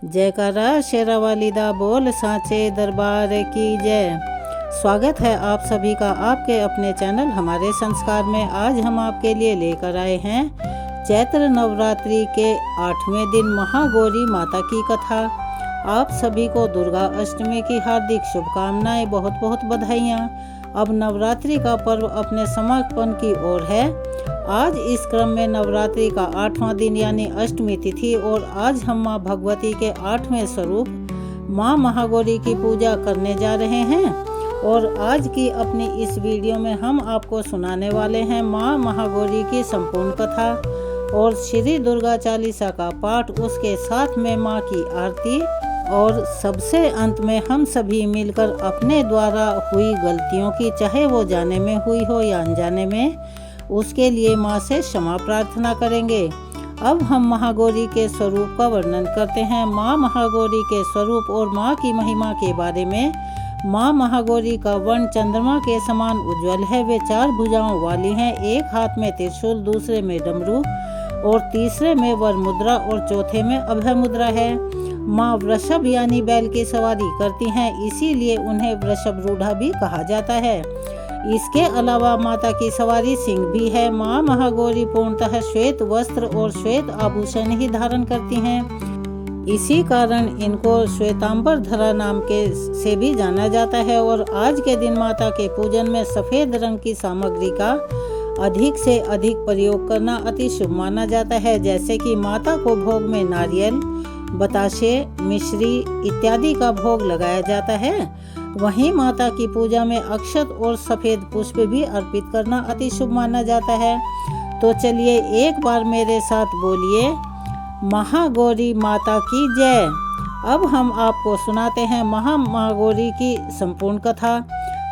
जयकारा शेरावाली दा बोल सांचे दरबार की जय। स्वागत है आप सभी का आपके अपने चैनल हमारे संस्कार में। आज हम आपके लिए लेकर आए हैं चैत्र नवरात्रि के 8वें दिन महागौरी माता की कथा। आप सभी को दुर्गा अष्टमी की हार्दिक शुभकामनाएं, बहुत बहुत बधाइयाँ। अब नवरात्रि का पर्व अपने समापन की ओर है। आज इस क्रम में नवरात्रि का 8वां दिन यानी अष्टमी तिथि और आज हम माँ भगवती के 8वें स्वरूप माँ महागौरी की पूजा करने जा रहे हैं। और आज की अपनी इस वीडियो में हम आपको सुनाने वाले हैं माँ महागौरी की संपूर्ण कथा और श्री दुर्गा चालीसा का पाठ, उसके साथ में माँ की आरती और सबसे अंत में हम सभी मिलकर अपने द्वारा हुई गलतियों की, चाहे वो जाने में हुई हो या अनजाने में, उसके लिए माँ से क्षमा प्रार्थना करेंगे। अब हम महागौरी के स्वरूप का वर्णन करते हैं। माँ महागौरी के स्वरूप और माँ की महिमा के बारे में। माँ महागौरी का वर्ण चंद्रमा के समान उज्जवल है। वे 4 भुजाओं वाली हैं। एक हाथ में त्रिशूल, दूसरे में डमरू और तीसरे में वर मुद्रा और चौथे में अभय मुद्रा है। माँ वृषभ यानी बैल की सवारी करती हैं, इसीलिए उन्हें वृषभ रूढ़ा भी कहा जाता है। इसके अलावा माता की सवारी सिंह भी है। माँ महागौरी पूर्णतः श्वेत वस्त्र और श्वेत आभूषण ही धारण करती हैं। इसी कारण इनको श्वेतांबर धरा नाम के से भी जाना जाता है। और आज के दिन माता के पूजन में सफेद रंग की सामग्री का अधिक से अधिक प्रयोग करना अति शुभ माना जाता है। जैसे कि माता को भोग में नारियल, बताशे, मिश्री इत्यादि का भोग लगाया जाता है। वहीं माता की पूजा में अक्षत और सफेद पुष्प भी अर्पित करना अति शुभ माना जाता है। तो चलिए एक बार मेरे साथ बोलिए, महागौरी माता की जय। अब हम आपको सुनाते हैं महागौरी की संपूर्ण कथा।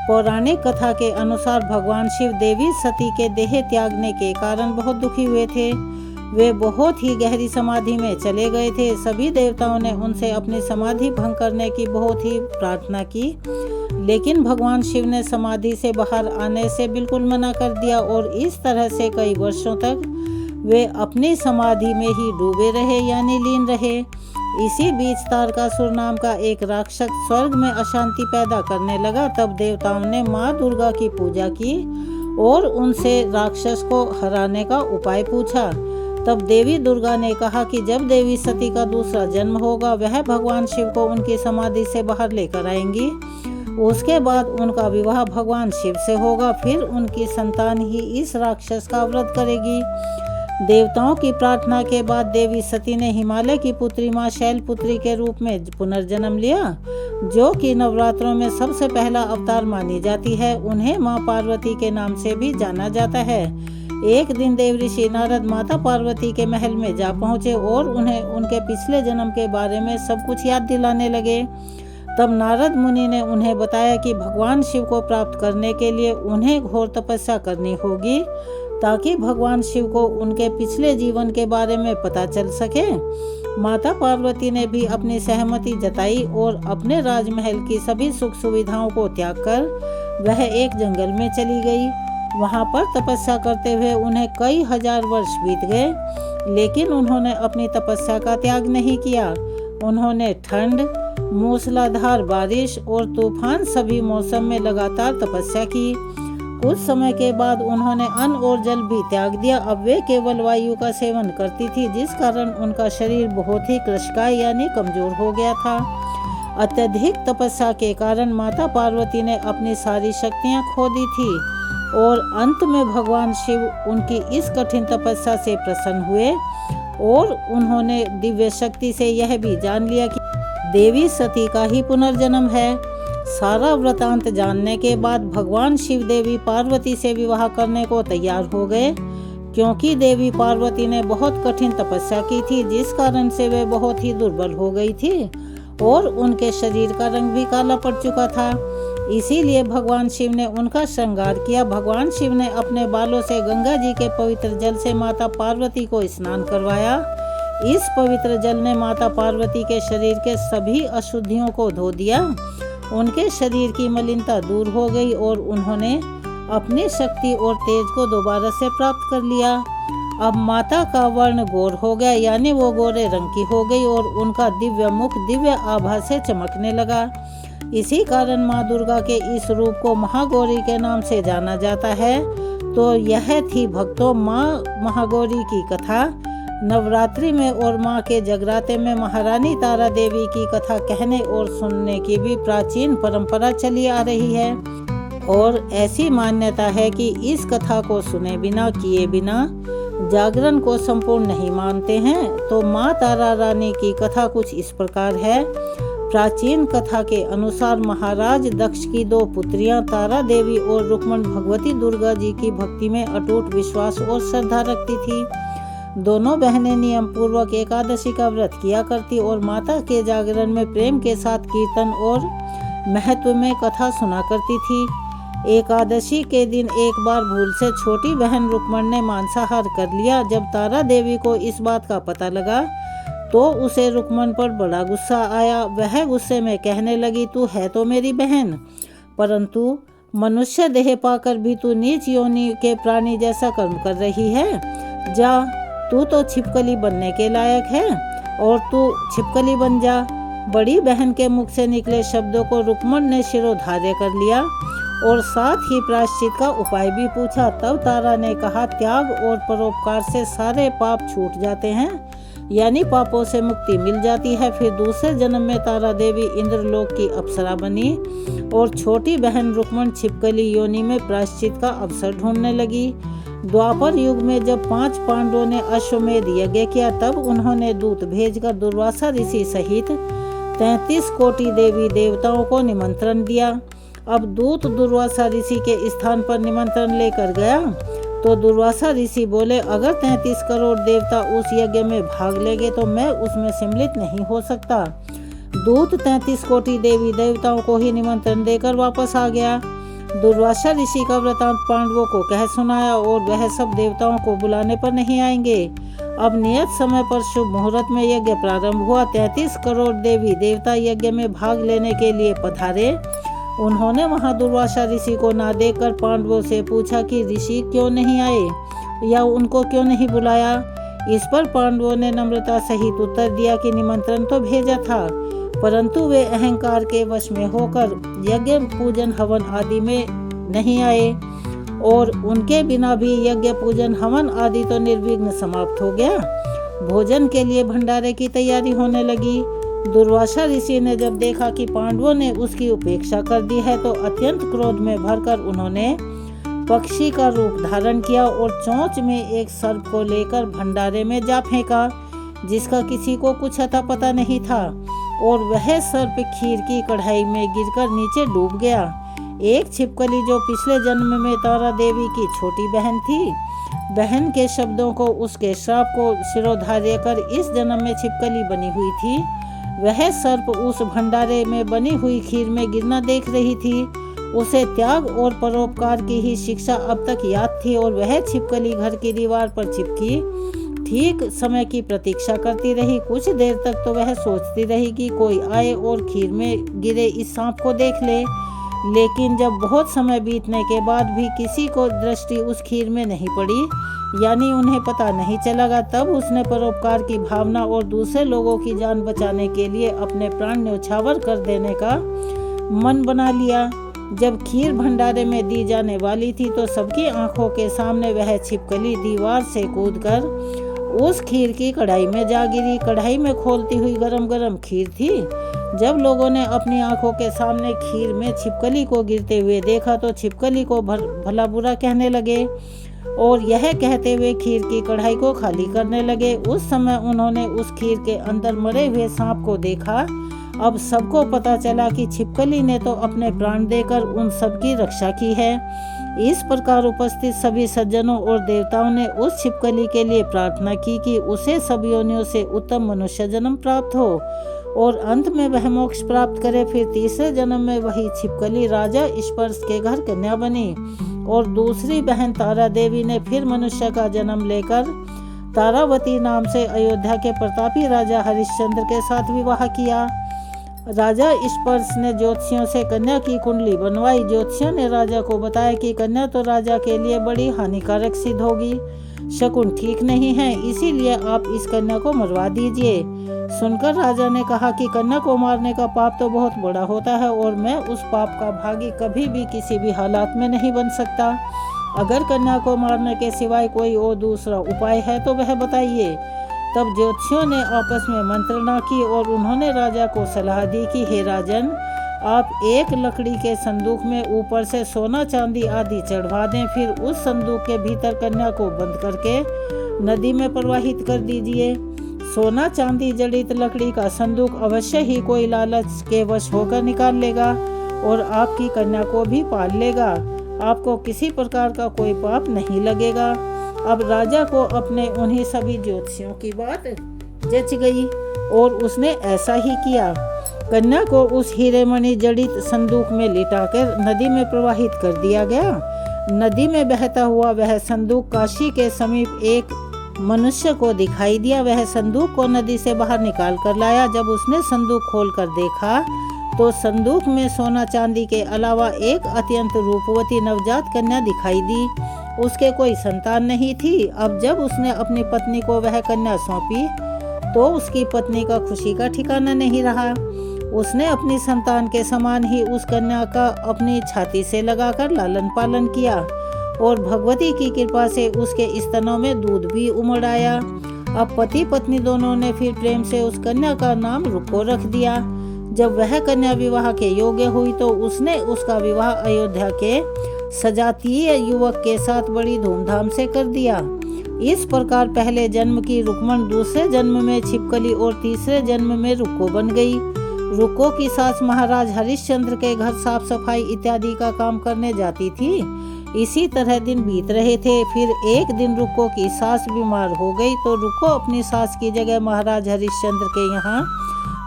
पौराणिक कथा के अनुसार भगवान शिव देवी सती के देह त्यागने के कारण बहुत दुखी हुए थे। वे बहुत ही गहरी समाधि में चले गए थे। सभी देवताओं ने उनसे अपनी समाधि भंग करने की बहुत ही प्रार्थना की, लेकिन भगवान शिव ने समाधि से बाहर आने से बिल्कुल मना कर दिया और इस तरह से कई वर्षों तक वे अपनी समाधि में ही डूबे रहे यानी लीन रहे। इसी बीच तारकासुर नाम का एक राक्षस स्वर्ग में अशांति पैदा करने लगा। तब देवताओं ने माँ दुर्गा की पूजा की और उनसे राक्षस को हराने का उपाय पूछा। तब देवी दुर्गा ने कहा कि जब देवी सती का दूसरा जन्म होगा वह भगवान शिव को उनकी समाधि से बाहर लेकर आएंगी। उसके बाद उनका विवाह भगवान शिव से होगा, फिर उनकी संतान ही इस राक्षस का वध करेगी। देवताओं की प्रार्थना के बाद देवी सती ने हिमालय की पुत्री माँ शैलपुत्री के रूप में पुनर्जन्म लिया, जो कि नवरात्रों में सबसे पहला अवतार मानी जाती है। उन्हें माँ पार्वती के नाम से भी जाना जाता है। एक दिन देवऋषि नारद माता पार्वती के महल में जा पहुंचे और उन्हें उनके पिछले जन्म के बारे में सब कुछ याद दिलाने लगे। तब नारद मुनि ने उन्हें बताया कि भगवान शिव को प्राप्त करने के लिए उन्हें घोर तपस्या करनी होगी, ताकि भगवान शिव को उनके पिछले जीवन के बारे में पता चल सके। माता पार्वती ने भी अपनी सहमति जताई और अपने राजमहल की सभी सुख सुविधाओं को त्याग कर वह एक जंगल में चली गई। वहां पर तपस्या करते हुए उन्हें कई हजार वर्ष बीत गए, लेकिन उन्होंने अपनी तपस्या का त्याग नहीं किया। उन्होंने ठंड, मूसलाधार बारिश और तूफान सभी मौसम में लगातार तपस्या की। कुछ समय के बाद उन्होंने अन्न और जल भी त्याग दिया। अब वे केवल वायु का सेवन करती थी, जिस कारण उनका शरीर बहुत ही कृशकाय यानी कमजोर हो गया था। अत्यधिक तपस्या के कारण माता पार्वती ने अपनी सारी शक्तियां खो दी थी और अंत में भगवान शिव उनकी इस कठिन तपस्या से प्रसन्न हुए और उन्होंने दिव्य शक्ति से यह भी जान लिया कि देवी सती का ही पुनर्जन्म है। सारा वृतांत जानने के बाद भगवान शिव देवी पार्वती से विवाह करने को तैयार हो गए, क्योंकि देवी पार्वती ने बहुत कठिन तपस्या की थी, जिस कारण से वे बहुत ही दुर्बल हो गई थी और उनके शरीर का रंग भी काला पड़ चुका था। इसीलिए भगवान शिव ने उनका श्रृंगार किया। भगवान शिव ने अपने बालों से गंगा जी के पवित्र जल से माता पार्वती को स्नान करवाया। इस पवित्र जल ने माता पार्वती के शरीर के सभी अशुद्धियों को धो दिया। उनके शरीर की मलिनता दूर हो गई और उन्होंने अपनी शक्ति और तेज को दोबारा से प्राप्त कर लिया। अब माता का वर्ण गौर हो गया, यानी वो गोरे रंग की हो गई और उनका दिव्य मुख दिव्य आभा से चमकने लगा। इसी कारण माँ दुर्गा के इस रूप को महागौरी के नाम से जाना जाता है। तो यह थी भक्तों माँ महागौरी की कथा। नवरात्रि में और माँ के जगराते में महारानी तारा देवी की कथा कहने और सुनने की भी प्राचीन परंपरा चली आ रही है और ऐसी मान्यता है कि इस कथा को सुने बिना किए बिना जागरण को संपूर्ण नहीं मानते हैं। तो माँ तारा रानी की कथा कुछ इस प्रकार है। प्राचीन कथा के अनुसार महाराज दक्ष की 2 पुत्रियां तारा देवी और रुक्मण भगवती दुर्गा जी की भक्ति में अटूट विश्वास और श्रद्धा रखती थी। दोनों बहनें नियम पूर्वक एकादशी का व्रत किया करती और माता के जागरण में प्रेम के साथ कीर्तन और महत्व में कथा सुना करती थी। एकादशी के दिन एक बार भूल से छोटी बहन रुक्मण ने मांसाहार कर लिया। जब तारा देवी को इस बात का पता लगा तो उसे रुक्मण पर बड़ा गुस्सा आया। वह गुस्से में कहने लगी, तू है तो मेरी बहन, परंतु मनुष्य देह पाकर भी तू नीच योनि के प्राणी जैसा कर्म कर रही है। जा, तू तो छिपकली बनने के लायक है और तू छिपकली बन जा। बड़ी बहन के मुख से निकले शब्दों को रुक्मण ने शिरोधार्य कर लिया और साथ ही प्रायश्चित का उपाय भी पूछा। तब तारा ने कहा, त्याग और परोपकार से सारे पाप छूट जाते हैं, यानी पापों से मुक्ति मिल जाती है। फिर दूसरे जन्म में तारा देवी इंद्रलोक की अप्सरा बनी और छोटी बहन रुक्मण छिपकली योनि में प्रायश्चित का अवसर ढूंढने लगी। द्वापर युग में जब 5 पांडवों ने अश्वमेध यज्ञ किया तब उन्होंने दूत भेजकर दुर्वासा ऋषि सहित 33 कोटि देवी देवताओं को निमंत्रण दिया। अब दूत दुर्वासा ऋषि के स्थान पर निमंत्रण लेकर गया तो दुर्वासा ऋषि बोले, अगर 33 करोड़ देवता उस यज्ञ में भाग लेंगे तो मैं उसमें सम्मिलित नहीं हो सकता। दूत 33 कोटि देवी देवताओं को ही निमंत्रण देकर वापस आ गया। दुर्वासा ऋषि का वृतांत पांडवों को कह सुनाया और वह सब देवताओं को बुलाने पर नहीं आएंगे। अब नियत समय पर शुभ मुहूर्त में यज्ञ प्रारंभ हुआ। 33 करोड़ देवी देवता यज्ञ में भाग लेने के लिए पधारे। उन्होंने वहां दुर्वासा ऋषि को ना देखकर पांडवों से पूछा कि ऋषि क्यों नहीं आए या उनको क्यों नहीं बुलाया। इस पर पांडवों ने नम्रता सहित उत्तर दिया कि निमंत्रण तो भेजा था, परंतु वे अहंकार के वश में होकर यज्ञ पूजन हवन आदि में नहीं आए और उनके बिना भी यज्ञ पूजन हवन आदि तो निर्विघ्न समाप्त हो गया। भोजन के लिए भंडारे की तैयारी होने लगी। दुर्वासा ऋषि ने जब देखा कि पांडवों ने उसकी उपेक्षा कर दी है तो अत्यंत क्रोध में भरकर उन्होंने पक्षी का रूप धारण किया और चोंच में एक सर्प को लेकर भंडारे में जा फेंका, जिसका किसी को कुछ अता पता नहीं था और वह सर्प खीर की कढ़ाई में गिरकर नीचे डूब गया। एक छिपकली जो पिछले जन्म में तारा देवी की छोटी बहन थी, बहन के शब्दों को उसके श्राप को शिरोधार्य कर इस जन्म में छिपकली बनी हुई थी, वह सर्प उस भंडारे में बनी हुई खीर में गिरना देख रही थी। उसे त्याग और परोपकार की ही शिक्षा अब तक याद थी और वह छिपकली घर की दीवार पर चिपकी ठीक समय की प्रतीक्षा करती रही। कुछ देर तक तो वह सोचती रही कि कोई आए और खीर में गिरे इस सांप को देख ले, लेकिन जब बहुत समय बीतने के बाद भी किसी को दृष्टि उस खीर में नहीं पड़ी, यानी उन्हें पता नहीं चला, तब उसने परोपकार की भावना और दूसरे लोगों की जान बचाने के लिए अपने प्राण न्यौछावर कर देने का मन बना लिया। जब खीर भंडारे में दी जाने वाली थी तो सबकी आंखों के सामने वह छिपकली दीवार से कूदकर उस खीर की कढ़ाई में जा गिरी। कढ़ाई में खोलती हुई गरम गरम खीर थी। जब लोगों ने अपनी आंखों के सामने खीर में छिपकली को गिरते हुए देखा तो छिपकली को भला बुरा कहने लगे और यह कहते हुए खीर की कढ़ाई को खाली करने लगे। उस समय उन्होंने उस खीर के अंदर मरे हुए सांप को देखा। अब सबको पता चला कि छिपकली ने तो अपने प्राण देकर उन सबकी रक्षा की है। इस प्रकार उपस्थित सभी सज्जनों और देवताओं ने उस छिपकली के लिए प्रार्थना की कि उसे सब योनियों से उत्तम मनुष्य जन्म प्राप्त हो और अंत में वह मोक्ष प्राप्त करे। फिर तीसरे जन्म में वही छिपकली राजा स्पर्श के घर कन्या बनी और दूसरी बहन तारा देवी ने फिर मनुष्य का जन्म लेकर तारावती नाम से अयोध्या के प्रतापी राजा हरिश्चंद्र के साथ विवाह किया। राजा स्पर्श ने ज्योतिषियों से कन्या की कुंडली बनवाई। ज्योतिषियों ने राजा को बताया कि कन्या तो राजा के लिए बड़ी हानिकारक सिद्ध होगी। शकुन ठीक नहीं है, इसीलिए आप इस कन्या को मरवा दीजिए। सुनकर राजा ने कहा कि कन्या को मारने का पाप तो बहुत बड़ा होता है और मैं उस पाप का भागी कभी भी किसी भी हालात में नहीं बन सकता। अगर कन्या को मारने के सिवाय कोई और दूसरा उपाय है तो वह बताइए। तब ज्योतिषियों ने आपस में मंत्रणा की और उन्होंने राजा को सलाह दी कि हे राजन, आप एक लकड़ी के संदूक में ऊपर से सोना चांदी आदि चढ़वा दें, फिर उस संदूक के भीतर कन्या को बंद करके नदी में प्रवाहित कर दीजिए। सोना चांदी जड़ित लकड़ी का संदूक अवश्य ही कोई लालच के वश होकर निकाल लेगा और आपकी कन्या को भी पाल लेगा। आपको किसी प्रकार का कोई पाप नहीं लगेगा। अब राजा को अपने उन्हीं सभी ज्योतिषियों की बात जच गई और उसने ऐसा ही किया। कन्या को उस हीरे मणि जड़ित संदूक में लिटाकर नदी में प्रवाहित कर दिया गया। नदी में बहता हुआ वह संदूक काशी के समीप एक मनुष्य को दिखाई दिया। वह संदूक को नदी से बाहर निकाल कर लाया। जब उसने संदूक खोलकर देखा तो संदूक में सोना चांदी के अलावा एक अत्यंत रूपवती नवजात कन्या दिखाई दी। उसके कोई संतान नहीं थी। अब जब उसने अपनी पत्नी को वह कन्या सौंपी तो उसकी पत्नी का खुशी का ठिकाना नहीं रहा। उसने अपनी संतान के समान ही उस कन्या का अपनी छाती से लगाकर लालन पालन किया और भगवती की कृपा से उसके स्तनों में दूध भी उमड़ आया। अब पति पत्नी दोनों ने फिर प्रेम से उस कन्या का नाम रुको रख दिया। जब वह कन्या विवाह के योग्य हुई तो उसने उसका विवाह अयोध्या के सजातीय युवक के साथ बड़ी धूमधाम से कर दिया। इस प्रकार पहले जन्म की रुक्मण दूसरे जन्म में छिपकली और तीसरे जन्म में रुक्को बन गई। रुक्को की सास महाराज हरिश्चंद्र के घर साफ सफाई इत्यादि का काम करने जाती थी। इसी तरह दिन बीत रहे थे। फिर एक दिन रुक्को की सास बीमार हो गई तो रुक्को अपनी सास की जगह महाराज हरिश्चंद्र के यहाँ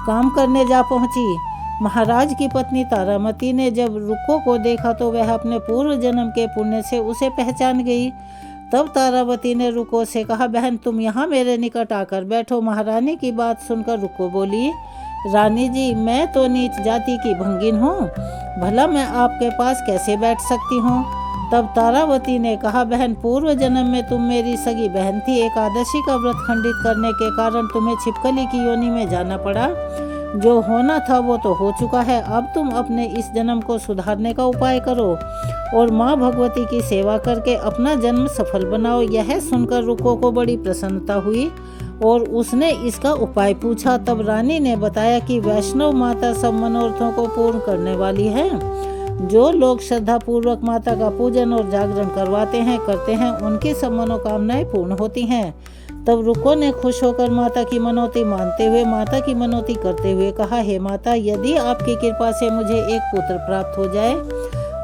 काम करने जा पहुंची। महाराज की पत्नी तारामती ने जब रुक्को को देखा तो वह अपने पूर्व जन्म के पुण्य से उसे पहचान गई। तब तारावती ने रुक्को से कहा, बहन तुम यहाँ मेरे निकट आकर बैठो। महारानी की बात सुनकर रुक्को बोली, रानी जी मैं तो नीच जाति की भंगिन हूँ, भला मैं आपके पास कैसे बैठ सकती हूँ। तब तारावती ने कहा, बहन पूर्व जन्म में तुम मेरी सगी बहन थी। एकादशी का व्रत खंडित करने के कारण तुम्हें छिपकली की योनि में जाना पड़ा। जो होना था वो तो हो चुका है। अब तुम अपने इस जन्म को सुधारने का उपाय करो और माँ भगवती की सेवा करके अपना जन्म सफल बनाओ। यह सुनकर रुक्को को बड़ी प्रसन्नता हुई और उसने इसका उपाय पूछा। तब रानी ने बताया कि वैष्णव माता सब मनोरथों को पूर्ण करने वाली है। जो लोग श्रद्धा पूर्वक माता का पूजन और जागरण करवाते हैं करते हैं, उनकी सब मनोकामनाएं पूर्ण होती हैं। तब रुक्को ने खुश होकर माता की मनौती मानते हुए माता की मनौती करते हुए कहा, हे माता, यदि आपकी कृपा से मुझे एक पुत्र प्राप्त हो जाए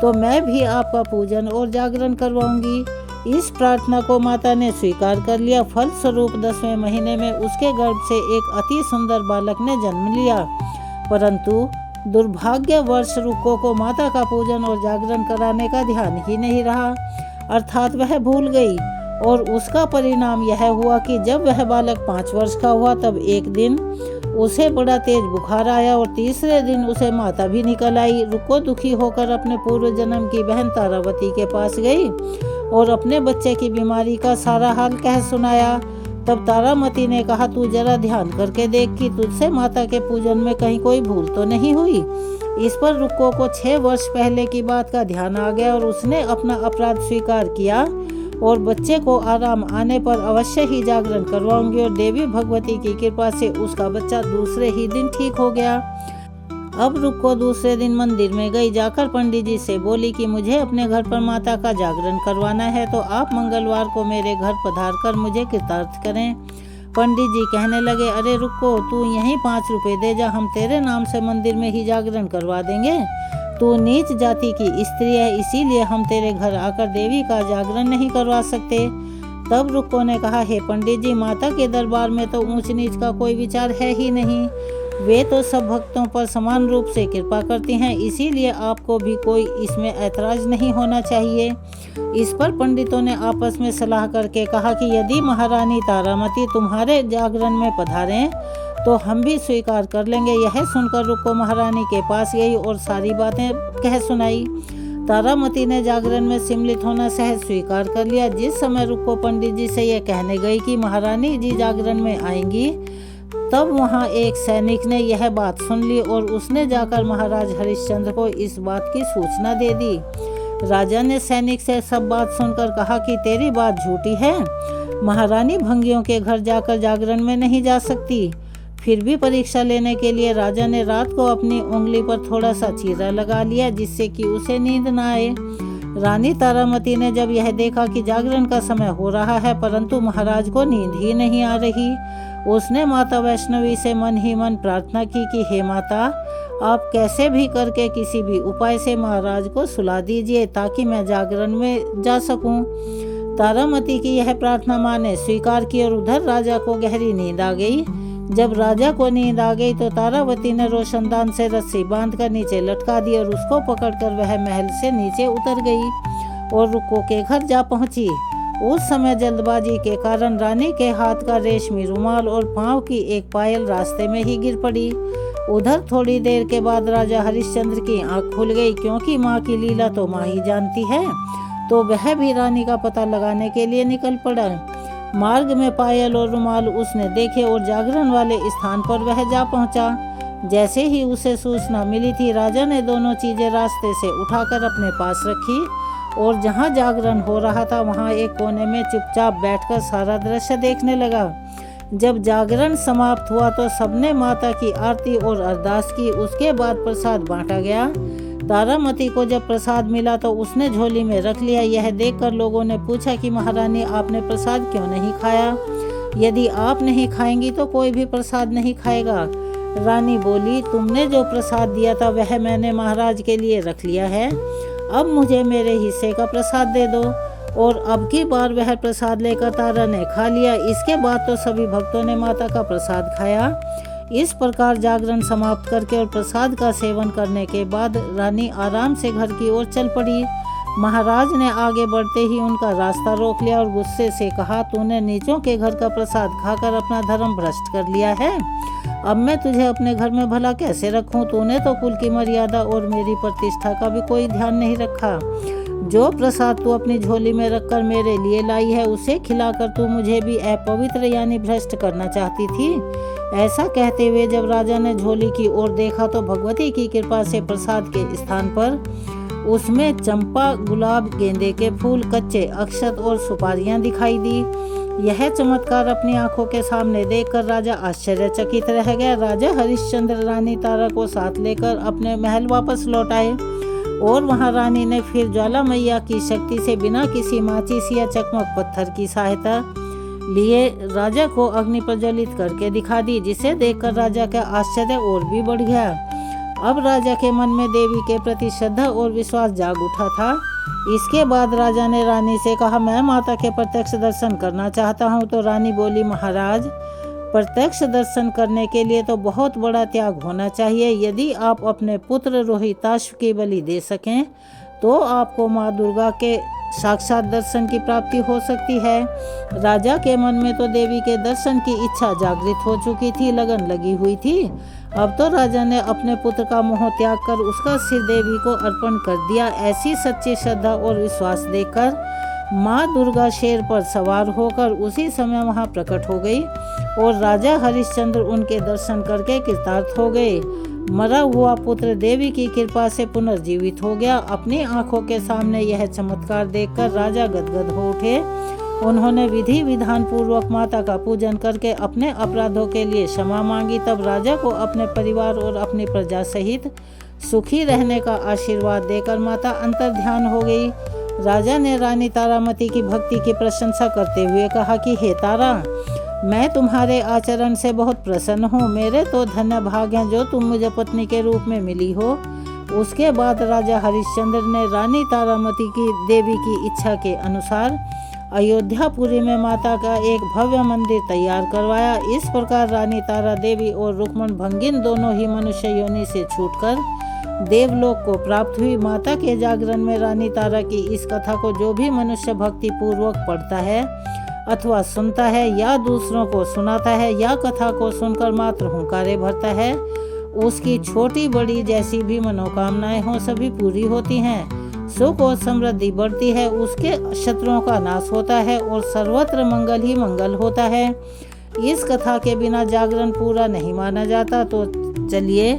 तो मैं भी आपका पूजन और जागरण करवाऊंगी। इस प्रार्थना को माता ने स्वीकार कर लिया। फल स्वरूप 10वें महीने में उसके गर्भ से एक अति सुंदर बालक ने जन्म लिया। परंतु दुर्भाग्यवश रुक्को को माता का पूजन और जागरण कराने का ध्यान ही नहीं रहा, अर्थात वह भूल गई। और उसका परिणाम यह हुआ कि जब वह बालक 5 वर्ष का हुआ तब एक दिन उसे बड़ा तेज बुखार आया और तीसरे दिन उसे माता भी निकल आई। रुक्को दुखी होकर अपने पूर्व जन्म की बहन तारावती के पास गई और अपने बच्चे की बीमारी का सारा हाल कह सुनाया। तब तारामती ने कहा, तू जरा ध्यान करके देख कि तुझसे माता के पूजन में कहीं कोई भूल तो नहीं हुई। इस पर रुक्को को 6 वर्ष पहले की बात का ध्यान आ गया और उसने अपना अपराध स्वीकार किया और बच्चे को आराम आने पर अवश्य ही जागरण करवाऊंगी। और देवी भगवती की कृपा से उसका बच्चा दूसरे ही दिन ठीक हो गया। अब रुक्को दूसरे दिन मंदिर में गई। जाकर पंडित जी से बोली कि मुझे अपने घर पर माता का जागरण करवाना है, तो आप मंगलवार को मेरे घर पधार कर मुझे कृतार्थ करें। पंडित जी कहने लगे, अरे रुक्को, तू यहीं 5 रुपए दे जा, हम तेरे नाम से मंदिर में ही जागरण करवा देंगे। तू नीच जाति की स्त्री है, इसीलिए हम तेरे घर आकर देवी का जागरण नहीं करवा सकते। तब रुक्को ने कहा, हे पंडित जी, माता के दरबार में तो ऊंच नीच का कोई विचार है ही नहीं। वे तो सब भक्तों पर समान रूप से कृपा करती हैं, इसीलिए आपको भी कोई इसमें ऐतराज नहीं होना चाहिए। इस पर पंडितों ने आपस में सलाह करके कहा कि यदि महारानी तारामती तुम्हारे जागरण में पधारें तो हम भी स्वीकार कर लेंगे। यह सुनकर रुक्को महारानी के पास गई और सारी बातें कह सुनाई। तारामती ने जागरण में सम्मिलित होना सहज स्वीकार कर लिया। जिस समय रुक्को पंडित जी से यह कहने गई कि महारानी जी जागरण में आएंगी, तब वहां एक सैनिक ने यह बात सुन ली और उसने जाकर महाराज हरिश्चंद्र को इस बात की सूचना दे दी। राजा ने सैनिक से सब बात सुनकर कहा कि तेरी बात झूठी है, महारानी भंगियों के घर जाकर जागरण में नहीं जा सकती। फिर भी परीक्षा लेने के लिए राजा ने रात को अपनी उंगली पर थोड़ा सा चीरा लगा लिया, जिससे कि उसे नींद न आए। रानी तारामती ने जब यह देखा कि जागरण का समय हो रहा है परंतु महाराज को नींद ही नहीं आ रही, उसने माता वैष्णवी से मन ही मन प्रार्थना की कि हे माता, आप कैसे भी करके किसी भी उपाय से महाराज को सुला दीजिए ताकि मैं जागरण में जा सकूं। तारामती की यह प्रार्थना माँ ने स्वीकार की और उधर राजा को गहरी नींद आ गई। जब राजा को नींद आ गई तो तारावती ने रोशनदान से रस्सी बांधकर नीचे लटका दी और उसको पकड़कर वह महल से नीचे उतर गई और रुक्को के घर जा पहुंची। उस समय जल्दबाजी के कारण रानी के हाथ का रेशमी रुमाल और पांव की एक पायल रास्ते में ही गिर पड़ी। उधर थोड़ी देर के बाद राजा हरिश्चंद्र की आंख खुल गई, क्योंकि माँ की लीला तो माँ ही जानती है, तो वह भी रानी का पता लगाने के लिए निकल पड़ा। मार्ग में पायल और रुमाल उसने देखे और जागरण वाले स्थान पर वह जा पहुंचा। जैसे ही उसे सूचना मिली थी, राजा ने दोनों चीजें रास्ते से उठाकर अपने पास रखी और जहां जागरण हो रहा था वहां एक कोने में चुपचाप बैठकर सारा दृश्य देखने लगा। जब जागरण समाप्त हुआ तो सबने माता की आरती और अरदास की। उसके बाद प्रसाद बांटा गया। तारामती को जब प्रसाद मिला तो उसने झोली में रख लिया। यह देखकर लोगों ने पूछा कि महारानी, आपने प्रसाद क्यों नहीं खाया? यदि आप नहीं खाएंगी तो कोई भी प्रसाद नहीं खाएगा। रानी बोली, तुमने जो प्रसाद दिया था वह मैंने महाराज के लिए रख लिया है, अब मुझे मेरे हिस्से का प्रसाद दे दो। और अब की बार वह प्रसाद लेकर तारा ने खा लिया। इसके बाद तो सभी भक्तों ने माता का प्रसाद खाया। इस प्रकार जागरण समाप्त करके और प्रसाद का सेवन करने के बाद रानी आराम से घर की ओर चल पड़ी। महाराज ने आगे बढ़ते ही उनका रास्ता रोक लिया और गुस्से से कहा, तूने नीचों के घर का प्रसाद खाकर अपना धर्म भ्रष्ट कर लिया है। अब मैं तुझे अपने घर में भला कैसे रखूं? तूने तो कुल की मर्यादा और मेरी प्रतिष्ठा का भी कोई ध्यान नहीं रखा। जो प्रसाद तू अपनी झोली में रखकर मेरे लिए लाई है उसे खिलाकर तू मुझे भी अपवित्र यानी भ्रष्ट करना चाहती थी। ऐसा कहते हुए जब राजा ने झोली की ओर देखा तो भगवती की कृपा से प्रसाद के स्थान पर उसमें चंपा, गुलाब, गेंदे के फूल, कच्चे अक्षत और सुपारियां दिखाई दी। यह चमत्कार अपनी आंखों के सामने देखकर राजा आश्चर्यचकित रह गया। राजा हरिश्चंद्र रानी तारा को साथ लेकर अपने महल वापस लौट आए और वहां रानी ने फिर ज्वाला मैया की शक्ति से बिना किसी माचिस या चकमक पत्थर की सहायता लिए राजा को अग्नि प्रज्वलित करके दिखा दी, जिसे देखकर राजा का आश्चर्य और भी बढ़ गया। अब राजा के मन में देवी के प्रति श्रद्धा और विश्वास जाग उठा था। इसके बाद राजा ने रानी से कहा, मैं माता के प्रत्यक्ष दर्शन करना चाहता हूँ। तो रानी बोली, महाराज, प्रत्यक्ष दर्शन करने के लिए तो बहुत बड़ा त्याग होना चाहिए। यदि आप अपने पुत्र रोहिताश्व की बलि दे सकें तो आपको माँ दुर्गा के साक्षात दर्शन की प्राप्ति हो सकती है। राजा के मन में तो देवी के दर्शन की इच्छा जागृत हो चुकी थी, लगन लगी हुई थी। अब तो राजा ने अपने पुत्र का मोह त्याग कर उसका सिर देवी को अर्पण कर दिया। ऐसी सच्ची श्रद्धा और विश्वास देखकर माँ दुर्गा शेर पर सवार होकर उसी समय वहां प्रकट हो गई और राजा हरिश्चंद्र उनके दर्शन करके कृतार्थ हो गए। मरा हुआ पुत्र देवी की कृपा से पुनर्जीवित हो गया। अपनी आंखों के सामने यह चमत्कार देखकर राजा गदगद हो उठे। उन्होंने विधि विधान पूर्वक माता का पूजन करके अपने अपराधों के लिए क्षमा मांगी। तब राजा को अपने परिवार और अपनी प्रजा सहित सुखी रहने का आशीर्वाद देकर माता अंतर ध्यान हो गई। राजा ने रानी तारामती की भक्ति की प्रशंसा करते हुए कहा कि हे तारा, मैं तुम्हारे आचरण से बहुत प्रसन्न हूँ। मेरे तो धन्य भाग हैं जो तुम मुझे पत्नी के रूप में मिली हो। उसके बाद राजा हरिश्चंद्र ने रानी तारामती की देवी की इच्छा के अनुसार अयोध्यापुरी में माता का एक भव्य मंदिर तैयार करवाया। इस प्रकार रानी तारा देवी और रुक्मण भंगिन दोनों ही मनुष्य योनि से छूटकर देवलोक को प्राप्त हुई। माता के जागरण में रानी तारा की इस कथा को जो भी मनुष्य भक्ति पूर्वक पढ़ता है अथवा सुनता है या दूसरों को सुनाता है या कथा को सुनकर मात्र हुंकारे भरता है, उसकी छोटी बड़ी जैसी भी मनोकामनाएं हों सभी पूरी होती हैं। सुख और समृद्धि बढ़ती है, उसके शत्रुओं का नाश होता है और सर्वत्र मंगल ही मंगल होता है। इस कथा के बिना जागरण पूरा नहीं माना जाता। तो चलिए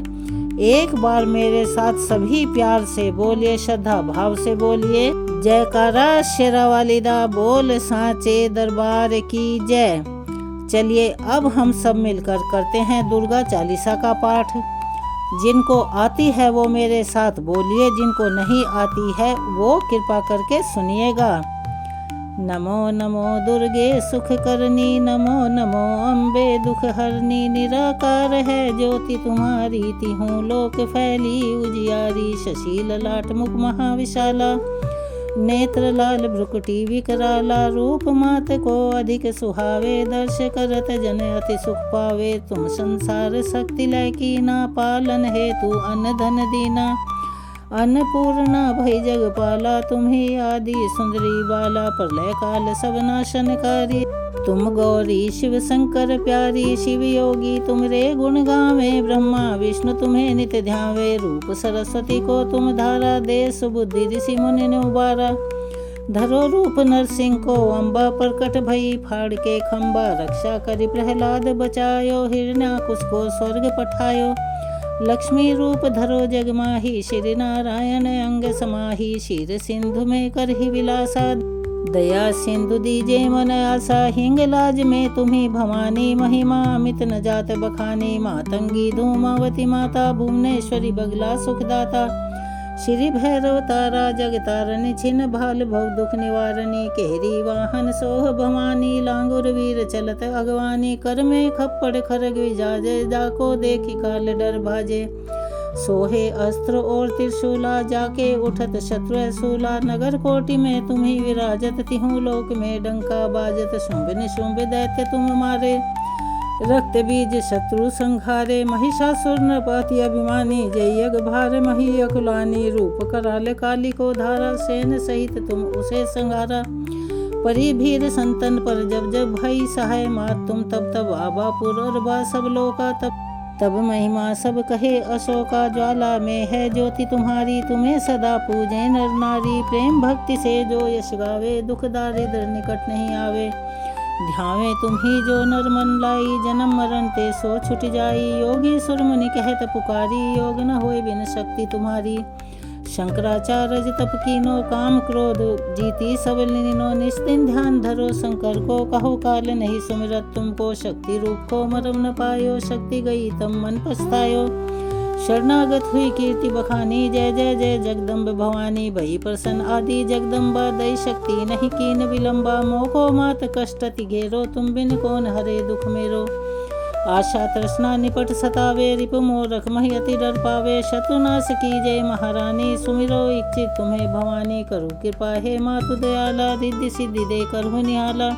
एक बार मेरे साथ सभी प्यार से बोलिए, श्रद्धा भाव से बोलिए, जयकारा शेरावाली दा बोल सांचे दरबार की जय। चलिए अब हम सब मिलकर करते हैं दुर्गा चालीसा का पाठ। जिनको आती है वो मेरे साथ बोलिए, जिनको नहीं आती है वो कृपा करके सुनिएगा। नमो नमो दुर्गे सुख करनी, नमो नमो अम्बे दुख हरनी, निराकार है ज्योति तुम्हारी, तिहूँ लोक फैली उजियारी, शशि ललाट मुख महाविशाला, नेत्र लाल भ्रुकुटी विकराला, रूप मात को अधिक सुहावे, दर्श करत जन अति सुख पावे, तुम संसार शक्ति लय कीना, पालन हेतु अन्न धन दीना, अन्नपूर्णा भई जगपाला, तुम्ही आदि सुंदरी बाला, प्रलय काल सब नाशनकारी, तुम गौरी शिव शंकर प्यारी, शिव योगी तुमरे गुण गावे, ब्रह्मा विष्णु तुम्हें नित्य ध्यावे, रूप सरस्वती को तुम धारा, देश बुद्धि ऋषि मुनि ने उबारा, धरो रूप नरसिंह को अम्बा प्रकट भई, फाड़ के खम्बा रक्षा करी प्रहलाद बचायो, हिरण्याकुश को स्वर्ग पठायो, लक्ष्मी रूप धरो जगमाही, श्री नारायण अंग समाही, क्षीर सिंधु में करहि विलासा, दया सिंधु दीजे मन आशा, हिंगलाज में तुम्ही भवानी, महिमा अमित न जात बखानी, मातंगी धूमावती माता, भुवनेश्वरी बगला सुखदाता, श्री भैरव तारा जगतारणी, छिन्न भाल भव दुख निवारणी, केहरी वाहन सोह भवानी, लांगुर वीर चलत अगवानी, कर में खप्पड़ खरग विजाजे, जाको देखी काल डर भाजे, सोहे अस्त्र और त्रिशूला, जाके उठत शत्रु सूला, नगर कोटि में तुम्ही विराजत, तिहूँ लोक में डंका बाजत, शुंभ निशुंभ दैत्य तुम मारे, रक्त बीज शत्रु संहारे, महिषासुर नरपति अभिमानी, जय यज्ञ भार मही अकुलानी, रूप कराल काली को धारा, सेन सहित तुम उसे संहारा, परी भीर संतन पर जब जब भई सहाय, मात तुम तब तब आबापुर और बा सब लोका, तब महिमा सब कहे अशोका, ज्वाला में है ज्योति तुम्हारी, तुम्हें सदा पूजे नर नारी, प्रेम भक्ति से जो यश गावे, दुख दारिद्र निकट नहीं आवे, ध्यावे तुम ही जो नर मन लाई, जन्म मरण ते सो छुट जाई, योगी सुर मुनि कहत पुकारी, योग न होए बिन शक्ति तुम्हारी, शंकराचार्य तप कीनो, काम क्रोध जीती सब लीनो, निस्तिन ध्यान धरो शंकर को, कहो काल नहीं सुमिरत तुमको, शक्ति रूप को मरम न पायो, शक्ति गई तब मन पछतायो, शरणागत हुई कीर्ति बखानी, जय जय जय जगदम्ब भवानी, भई प्रसन्न आदि जगदम्बा, दई शक्ति नहीं कीन विलंबा, मोको मात कष्ट अति घेरो, तुम बिन कौन हरे दुख मेरो, आशा तृष्णा निपट सतावे, रिपु मोरख महि अति डर पावे, शत्रुनाश की जय महारानी, सुमिरो इच्छित तुम्हें भवानी, करो कृपा हे मातु दयाला, रिद्धि सिद्धि दे करहु निहाला,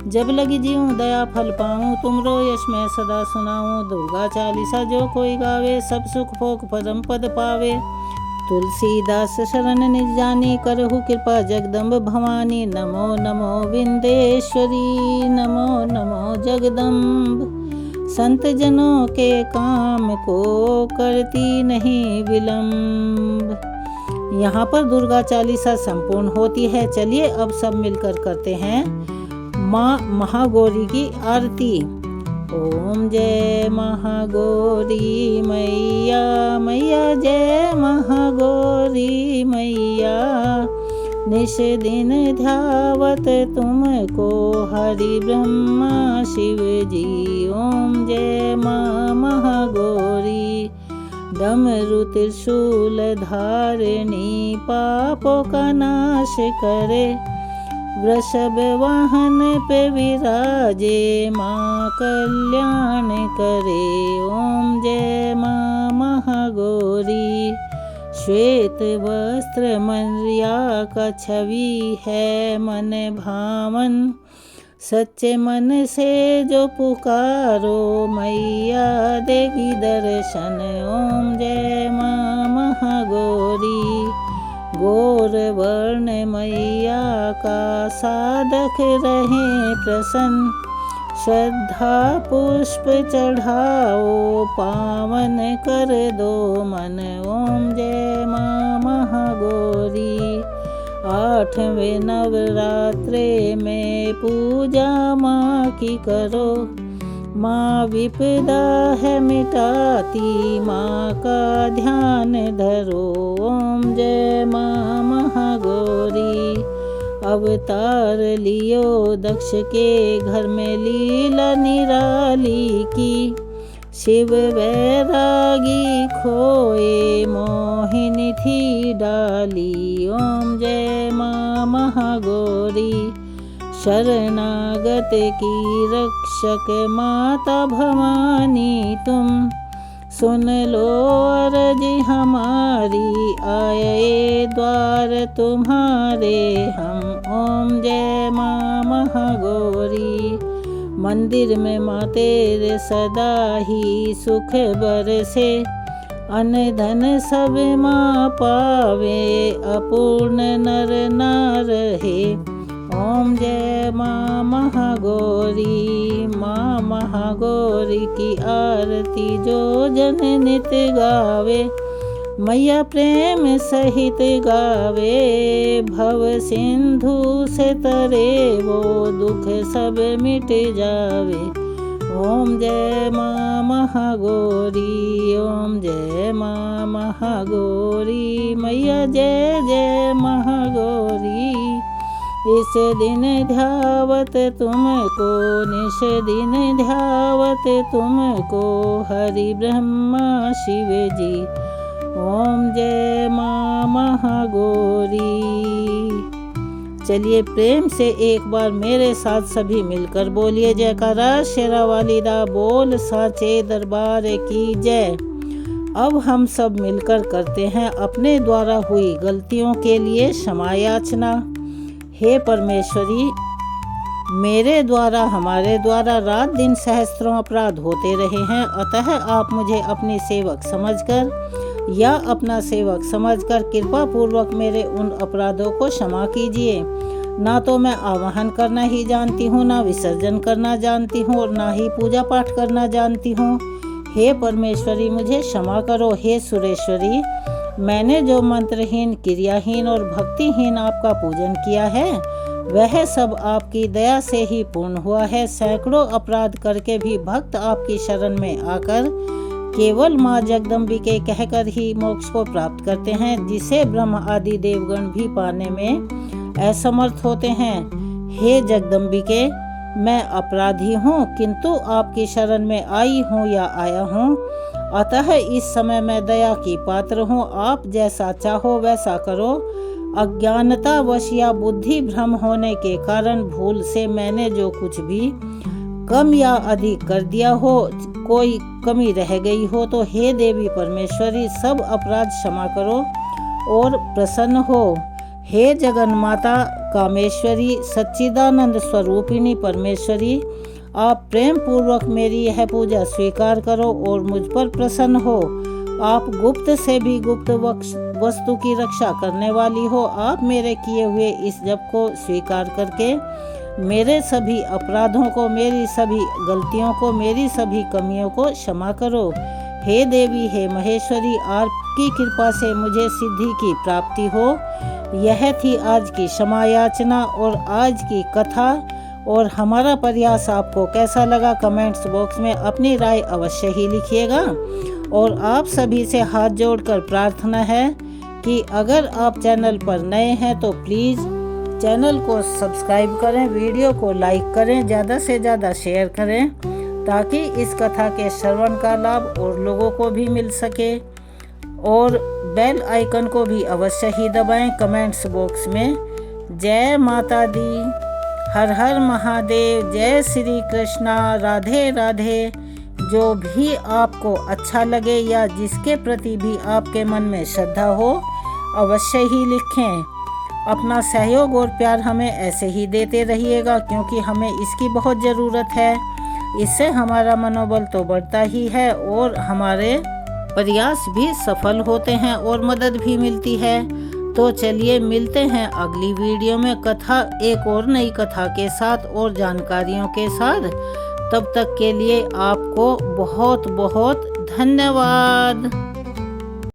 जब लगी जीऊँ दया फल पाऊँ, तुमरो यश मैं सदा सुनाऊँ, दुर्गा चालीसा जो कोई गावे, सब सुख भोग परम पद पावे, तुलसीदास शरण निज जानी, करहु कृपा जगदम्ब भवानी, नमो नमो विंदेश्वरी, नमो नमो जगदम्ब, संत जनों के काम को करती नहीं विलम्ब। यहाँ पर दुर्गा चालीसा संपूर्ण होती है। चलिए अब सब मिलकर करते हैं माँ महागौरी की आरती। ओम जय महागौरी मैया, मैया जय महागौरी मैया, निश दिन ध्यावत तुमको हरि ब्रह्मा शिव जी। ओम जय माँ महागौरी, डमरु त्रिशूल धारिणी, पापों का नाश करे, वृषभ वाहन पे विराजे, माँ कल्याण करे। ओम जय माँ महागौरी, श्वेत वस्त्र मर्या का छवि है मन भावन, सच्चे मन से जो पुकारो मैया देगी दर्शन। ओम जय माँ महागौरी, गौर वर्ण मैया का साधक रहे प्रसन्न, श्रद्धा पुष्प चढ़ाओ, पावन कर दो मन। ओम जय माँ महागौरी। 8वें नवरात्रे में पूजा माँ की करो, माँ विपदा है मिटाती, माँ का ध्यान धरो। ओम जय माँ महागौरी। अवतार लियो दक्ष के घर में, लीला निराली की। शिव वैरागी खोए, मोहिनी थी डाली। ओम जय माँ महागौरी। शरणागत की रक्षक माता भवानी तुम, सुन लो अर्ज हमारी, आए द्वार तुम्हारे हम। ओम जय माँ महागौरी। मंदिर में माँ तेरे सदा ही सुख बरसे, अन्न धन सब माँ पावे, अपूर्ण नर ना रहे। ओम जय माँ महागौरी। माँ महागौरी की आरती जो जन नित गावे, मैया प्रेम सहित गावे। भव सिंधु से तरे वो, दुख सब मिट जावे। ओम जय माँ महागौरी। ओम जय माँ महागौरी। मैया जय जय महागौरी। इस दिन ध्यावत तुमको, निश दिन ध्यावत तुमको, हरि ब्रह्मा शिव जी। ओम जय माँ महागौरी। चलिए प्रेम से एक बार मेरे साथ सभी मिलकर बोलिए जयकारा। शेरावाली दा बोल साचे दरबार की जय। अब हम सब मिलकर करते हैं अपने द्वारा हुई गलतियों के लिए क्षमा याचना। हे परमेश्वरी, मेरे द्वारा हमारे द्वारा रात दिन सहस्त्रों अपराध होते रहे हैं, अतः आप मुझे अपनी सेवक समझकर या अपना सेवक समझकर कृपा पूर्वक मेरे उन अपराधों को क्षमा कीजिए। ना तो मैं आवाहन करना ही जानती हूँ, ना विसर्जन करना जानती हूँ, और ना ही पूजा पाठ करना जानती हूँ। हे परमेश्वरी, मुझे क्षमा करो। हे सुरेश्वरी, मैंने जो मंत्रहीन, क्रियाहीन और भक्तिहीन आपका पूजन किया है, वह सब आपकी दया से ही पूर्ण हुआ है। सैकड़ों अपराध करके भी भक्त आपकी शरण में आकर केवल माँ जगदम्बिके कहकर ही मोक्ष को प्राप्त करते हैं, जिसे ब्रह्म आदि देवगण भी पाने में असमर्थ होते हैं। हे जगदम्बिके, मैं अपराधी हूँ, किंतु आपकी शरण में आई हूँ या आया हूँ, अतः इस समय मैं दया की पात्र हूँ। आप जैसा चाहो वैसा करो। अज्ञानतावश या बुद्धि भ्रम होने के कारण भूल से मैंने जो कुछ भी कम या अधिक कर दिया हो, कोई कमी रह गई हो, तो हे देवी परमेश्वरी, सब अपराध क्षमा करो और प्रसन्न हो। हे जगन माता कामेश्वरी, सच्चिदानंद स्वरूपिणी परमेश्वरी, आप प्रेम पूर्वक मेरी यह पूजा स्वीकार करो और मुझ पर प्रसन्न हो। आप गुप्त से भी गुप्त वस्तु की रक्षा करने वाली हो। आप मेरे किए हुए इस जप को स्वीकार करके मेरे सभी अपराधों को, मेरी सभी गलतियों को, मेरी सभी कमियों को क्षमा करो। हे देवी, हे महेश्वरी, आपकी कृपा से मुझे सिद्धि की प्राप्ति हो। यह थी आज की क्षमा याचना और आज की कथा। और हमारा प्रयास आपको कैसा लगा, कमेंट्स बॉक्स में अपनी राय अवश्य ही लिखिएगा। और आप सभी से हाथ जोड़कर प्रार्थना है कि अगर आप चैनल पर नए हैं तो प्लीज़ चैनल को सब्सक्राइब करें, वीडियो को लाइक करें, ज़्यादा से ज़्यादा शेयर करें, ताकि इस कथा के श्रवण का लाभ और लोगों को भी मिल सके। और बेल आइकन को भी अवश्य ही दबाएं। कमेंट्स बॉक्स में जय माता दी, हर हर महादेव, जय श्री कृष्णा, राधे राधे, जो भी आपको अच्छा लगे या जिसके प्रति भी आपके मन में श्रद्धा हो, अवश्य ही लिखें। अपना सहयोग और प्यार हमें ऐसे ही देते रहिएगा, क्योंकि हमें इसकी बहुत ज़रूरत है। इससे हमारा मनोबल तो बढ़ता ही है और हमारे प्रयास भी सफल होते हैं और मदद भी मिलती है। तो चलिए मिलते हैं अगली वीडियो में कथा, एक और नई कथा के साथ और जानकारियों के साथ। तब तक के लिए आपको बहुत बहुत धन्यवाद।